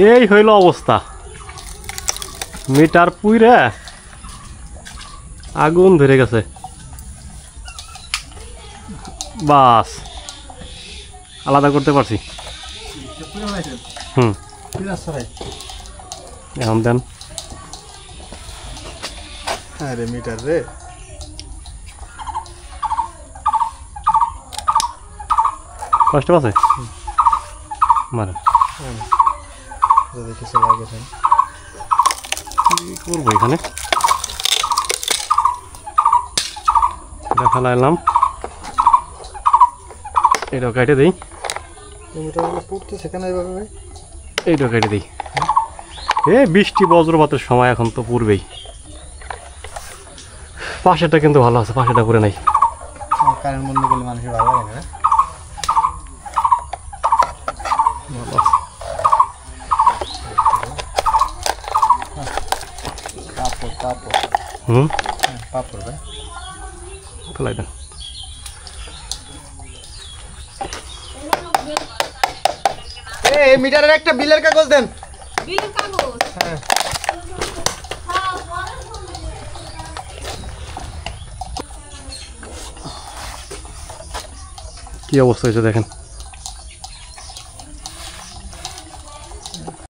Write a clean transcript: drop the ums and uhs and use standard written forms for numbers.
এই হইল অবস্থা, মিটার পুইরা আগুন ধরে গেছে। বাস আলাদা করতে পারছি। হুম, এখন দেন। হ্যাঁ রে মিটার রে, কষ্ট আছে মারেন। কিছু লাগে কি করবো এখানে, এটা ফেলাইলাম, এইটাও কেটে দিই, মিটারগুলো পড়তে সেখানে এইভাবে ভাই, এইটাও কেটে দিই। বৃষ্টি বজ্রপাতের সময় এখন তো পূর্বেই। পাশেটা কিন্তু ভালো আছে, পাশেটা পরে নাই। কারেন্ট বন্ধ করলে মানুষের ভালো লাগে না। ভালো আছে। পাপড় হুম, পাপড় ভাই ফেলাই দেন। এই মিটারের একটা বিলের কাগজ দেন। বিলের কাগজ? হ্যাঁ। কি অবস্থা হয়েছে দেখেন।